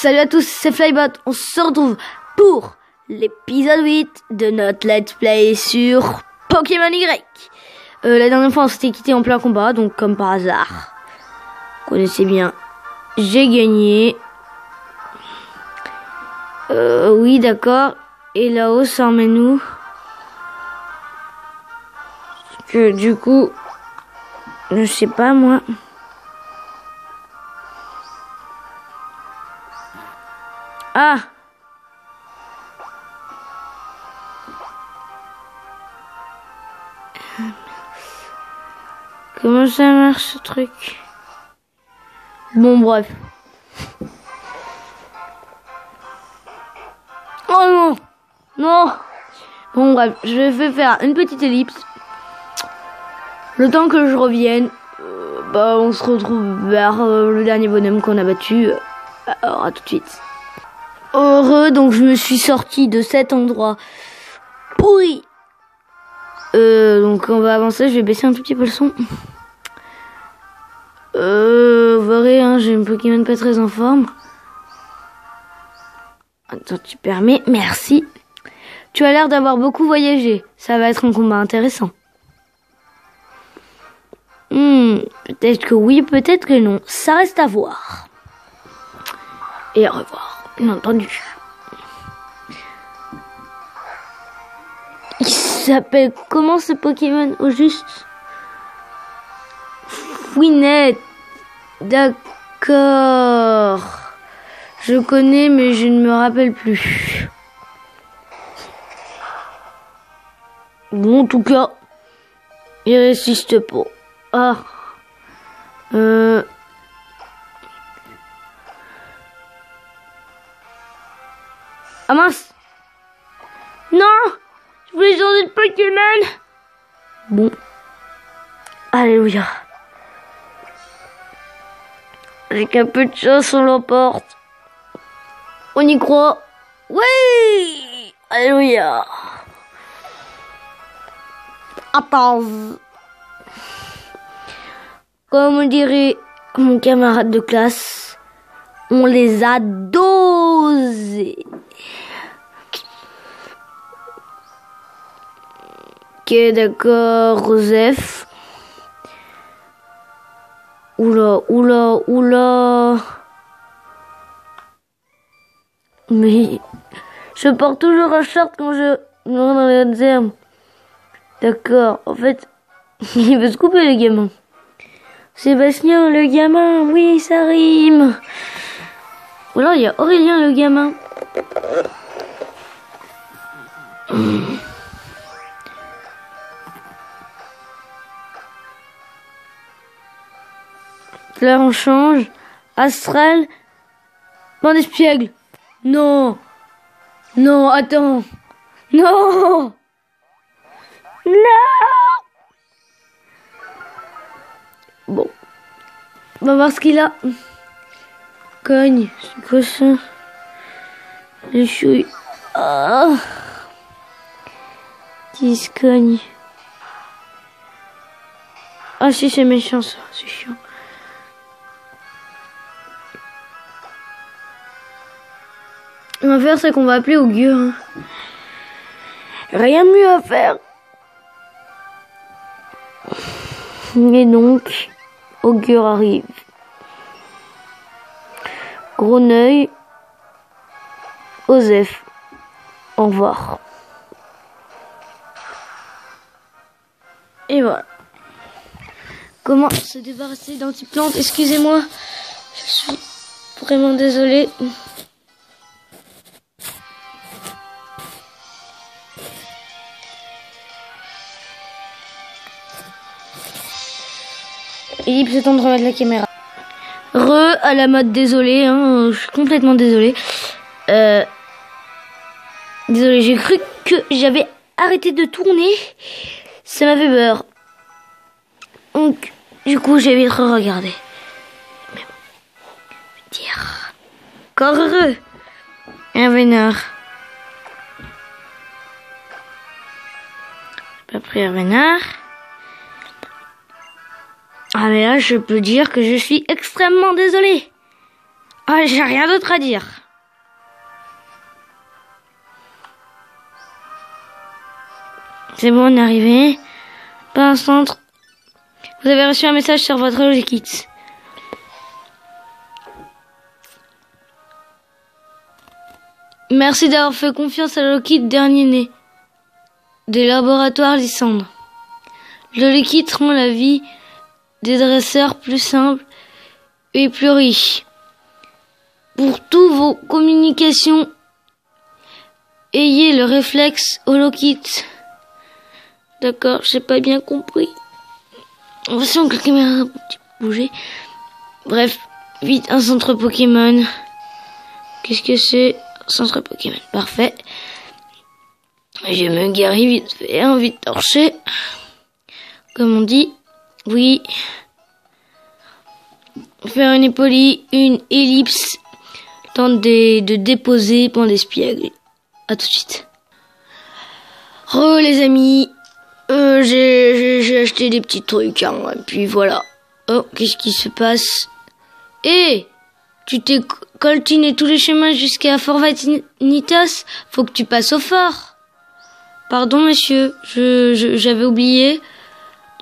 Salut à tous, c'est Flybot. On se retrouve pour l'épisode 8 de notre let's play sur Pokémon Y. La dernière fois on s'était quitté en plein combat, donc comme par hasard, vous connaissez bien, j'ai gagné. Oui d'accord. Et là-haut ça emmène où? Que du coup, je sais pas moi. Ah! Comment ça marche ce truc? Bon bref. Oh non! Non! Bon bref, je vais faire une petite ellipse. Le temps que je revienne, on se retrouve vers le dernier bonhomme qu'on a battu. Alors à tout de suite. Heureux, donc je me suis sorti de cet endroit pourri. Donc on va avancer, je vais baisser un tout petit peu le son. Vous verrez, hein, j'ai une Pokémon pas très en forme. Attends, tu permets, merci. Tu as l'air d'avoir beaucoup voyagé, ça va être un combat intéressant. Peut-être que oui, peut-être que non, ça reste à voir. Et à revoir, bien entendu. Il s'appelle comment ce Pokémon au juste? Fouinette. D'accord. Je connais mais je ne me rappelle plus. Bon, en tout cas, il résiste pas. Ah. Ah mince. Non, je voulais changer de Pokémon. Bon. Alléluia. Avec un peu de chance, on l'emporte. On y croit. Oui. Alléluia. Attends. Comme dirait mon camarade de classe, on les a dosés. Ok, d'accord, Joseph. Oula. Mais je porte toujours un short quand je me rends dans les hautes herbes. D'accord, en fait, il veut se couper le gamin. Sébastien le gamin, oui, ça rime. Ou alors il y a Aurélien le gamin. Là on change. Astral. Bande espiègle. Non. Non, attends. Non. Non. Bon. On va voir ce qu'il a. Cogne. C'est quoi ça? Les chouilles. Ah. Qui se cogne. Ah si, c'est méchant ça. C'est chiant. On va faire ce qu'on va appeler augure. Hein. Rien de mieux à faire. Et donc, augure arrive. Greneuil. Joseph. Au revoir. Et voilà. Comment se débarrasser d'antiplantes? Excusez-moi. Je suis vraiment désolée. Ellipse, c'est temps de remettre la caméra. À la mode désolé, hein, je suis complètement désolée. Désolée, j'ai cru que j'avais arrêté de tourner. Ça m'a fait peur. Donc, du coup, j'ai vite regardé. Mais bon, je vais dire. Encore heureux. Un vénard. J'ai pas pris un vénard. Ah mais là je peux dire que je suis extrêmement désolée. Ah, j'ai rien d'autre à dire. C'est bon, on est arrivé. Pas un centre. Vous avez reçu un message sur votre Holokit. Merci d'avoir fait confiance à l'Holokit dernier né. Des laboratoires Lysandre. L'Holokit rend la vie des dresseurs plus simple et plus riche. Pour tous vos communications, ayez le réflexe Holokit. D'accord, j'ai pas bien compris. Attention que la caméra a bougé. Bref, vite, un centre Pokémon. Qu'est-ce que c'est? Centre Pokémon, parfait. Je me guéris vite fait, hein, vite torché. Comme on dit, oui. Faire une épolie, une ellipse. Tente de déposer point d'espiègle. À tout de suite. Les amis. J'ai acheté des petits trucs, hein, et puis voilà. Oh, qu'est-ce qui se passe? Tu t'es coltiné tous les chemins jusqu'à Fort Vanitas? Faut que tu passes au fort. Pardon, monsieur, j'avais oublié.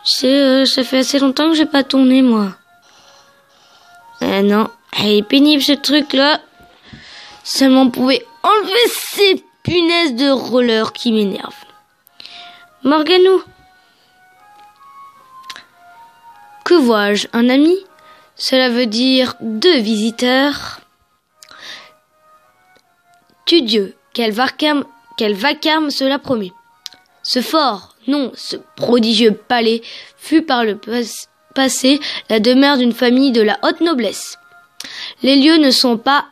Ça fait assez longtemps que j'ai pas tourné, moi. Non, il est pénible ce truc-là. Seulement on pouvait enlever ces punaises de roller qui m'énervent. Morganou. Que vois-je? Un ami? Cela veut dire 2 visiteurs. Tudieu, quel vacarme cela promet. Ce fort, non, ce prodigieux palais fut par le passé la demeure d'une famille de la haute noblesse. Les lieux ne sont pas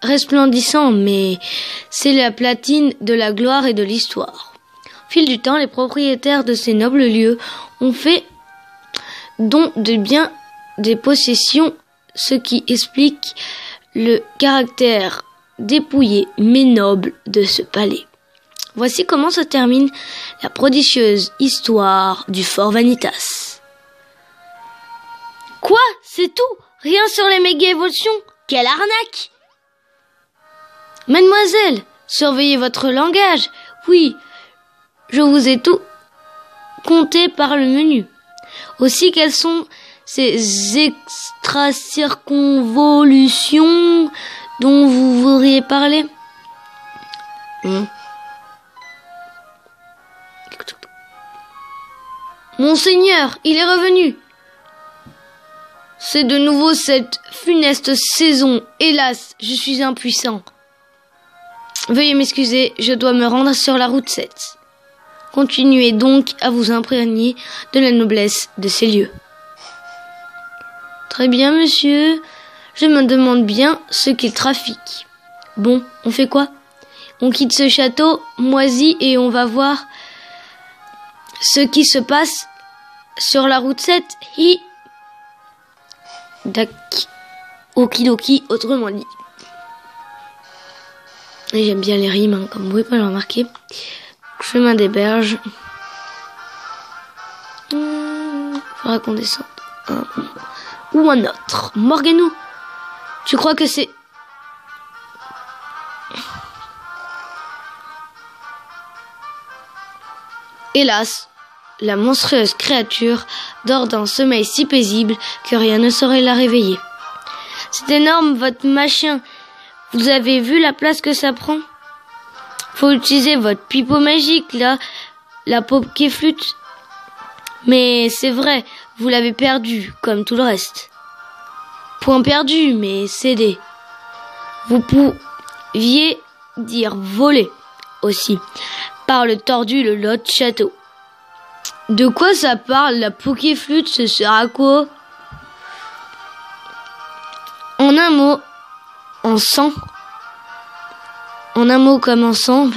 resplendissants, mais c'est la platine de la gloire et de l'histoire. Au fil du temps, les propriétaires de ces nobles lieux ont fait don de biens des possessions, ce qui explique le caractère dépouillé mais noble de ce palais. Voici comment se termine la prodigieuse histoire du Fort Vanitas. Quoi? C'est tout? Rien sur les méga-évolutions? Quelle arnaque! Mademoiselle, surveillez votre langage. Oui, je vous ai tout compté par le menu. Aussi, quelles sont ces extra-circonvolutions dont vous voudriez parler? Monseigneur, il est revenu. C'est de nouveau cette funeste saison. Hélas, je suis impuissant. Veuillez m'excuser, je dois me rendre sur la route 7. Continuez donc à vous imprégner de la noblesse de ces lieux. Très bien, monsieur. Je me demande bien ce qu'il trafique. Bon, on fait quoi? On quitte ce château moisi et on va voir ce qui se passe sur la route 7. Okidoki, autrement dit. Et j'aime bien les rimes, hein, comme vous pouvez pas le remarquer. Chemin des berges. Faudra qu'on descende. Ou un autre. Morganou, tu crois que c'est... Hélas, la monstrueuse créature dort d'un sommeil si paisible que rien ne saurait la réveiller. C'est énorme, votre machin. Vous avez vu la place que ça prend? Faut utiliser votre pipeau magique, là, la Pokéflute. Mais c'est vrai, vous l'avez perdu, comme tout le reste. Point perdu, mais cédé. Vous pouviez dire voler aussi, par le tordu le lot château. De quoi ça parle, la Pokéflute, ce sert à quoi? En un mot comme en sang,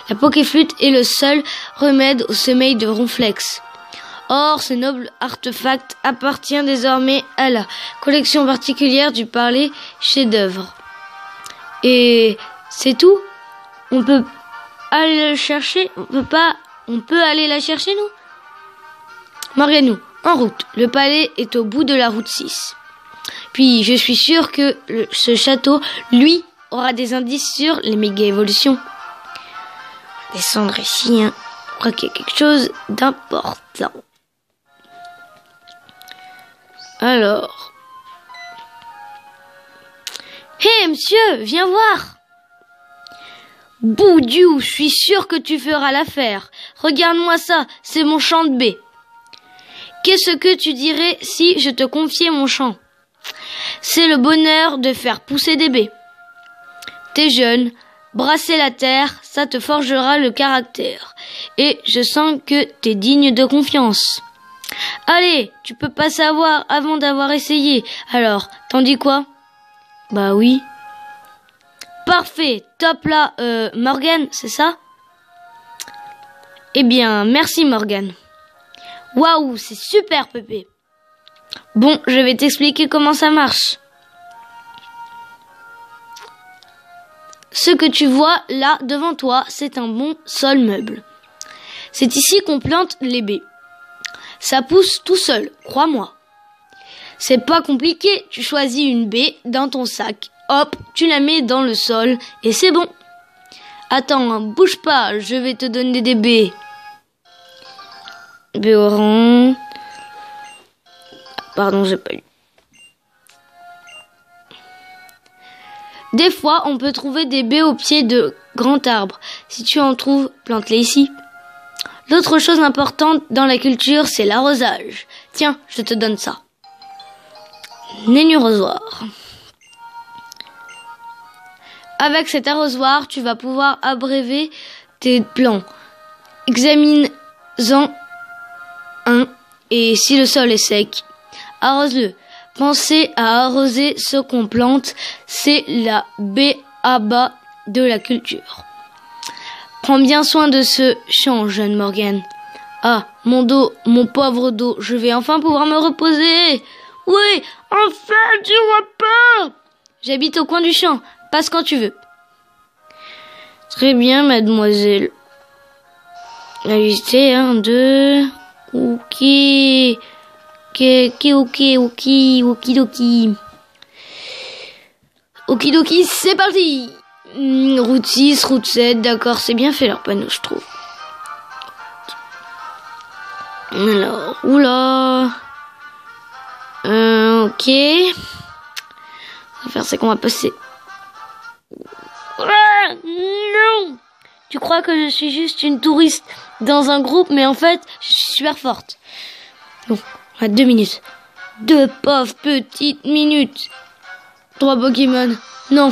la Pokéflute est le seul remède au sommeil de Ronflex. Or, ce noble artefact appartient désormais à la collection particulière du palais chef-d'œuvre. Et c'est tout? On peut aller le chercher? On peut aller la chercher, nous? Morganou, en route. Le palais est au bout de la route 6. Puis je suis sûr que ce château, lui, aura des indices sur les méga-évolutions. Descendre ici, hein. Je crois qu'il y a quelque chose d'important. Alors. Hé, monsieur, viens voir. Boudiou, je suis sûr que tu feras l'affaire. Regarde-moi ça, c'est mon champ de baies. Qu'est-ce que tu dirais si je te confiais mon champ? C'est le bonheur de faire pousser des baies. T'es jeune, brasser la terre, ça te forgera le caractère. Et je sens que t'es digne de confiance. Allez, tu peux pas savoir avant d'avoir essayé. Alors, t'en dis quoi? Bah oui. Parfait, top là, Morgane, c'est ça? Eh bien, merci Morgane. Waouh, c'est super Pépé. Bon, je vais t'expliquer comment ça marche. Ce que tu vois là devant toi, c'est un bon sol meuble. C'est ici qu'on plante les baies. Ça pousse tout seul, crois-moi. C'est pas compliqué, tu choisis une baie dans ton sac. Hop, tu la mets dans le sol et c'est bon. Attends, bouge pas, je vais te donner des baies. Baies orange. Pardon, j'ai pas eu. Des fois, on peut trouver des baies au pied de grands arbres. Si tu en trouves, plante-les ici. L'autre chose importante dans la culture, c'est l'arrosage. Tiens, je te donne ça. Nénurosoir. Avec cet arrosoir, tu vas pouvoir abreuver tes plants. Examine-en un et si le sol est sec, arrose-le. Pensez à arroser ce qu'on plante, c'est la b.a.-ba de la culture. Prends bien soin de ce champ, jeune Morgane. Ah, mon dos, mon pauvre dos, je vais enfin pouvoir me reposer. Oui, enfin du repos. J'habite au coin du champ, passe quand tu veux. Très bien, mademoiselle. Allez, 1, 2... Ok, okidoki. Okidoki, c'est parti. Route 6, route 7, d'accord, c'est bien fait leur panneau, je trouve. Alors, oula. Ok. Ce qu'on va faire, c'est qu'on va passer. Ah, non! Tu crois que je suis juste une touriste dans un groupe, mais en fait, je suis super forte. Bon, on a 2 minutes. 2 pauvres petites minutes. 3 Pokémon. Non,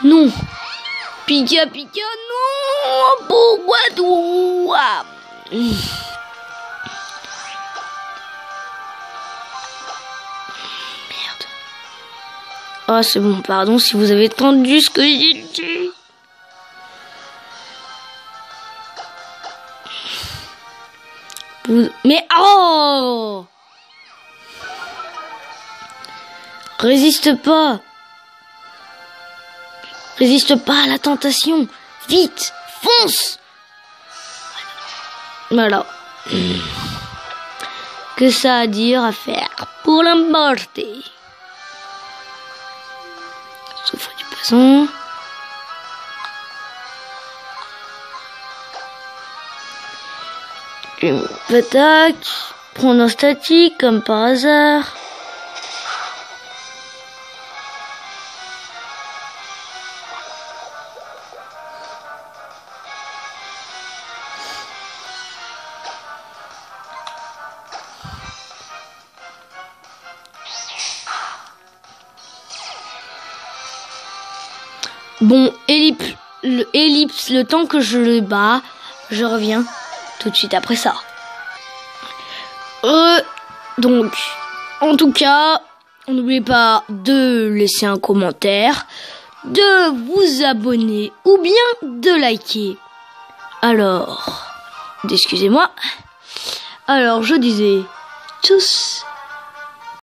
non. Pika, Pika, non. Pourquoi toi? Merde. Ah, c'est bon, pardon si vous avez entendu ce que j'ai dit. Mais oh! Résiste pas à la tentation. Vite, fonce. Voilà. Que ça a dur à faire pour la morte. Souffle du poison. Attaque, prendre un statique comme par hasard. Bon, ellipse, le temps que je le bats, je reviens tout de suite après ça. Donc, en tout cas, n'oubliez pas de laisser un commentaire, de vous abonner ou bien de liker. Alors, excusez-moi. Alors, je disais, tchuss.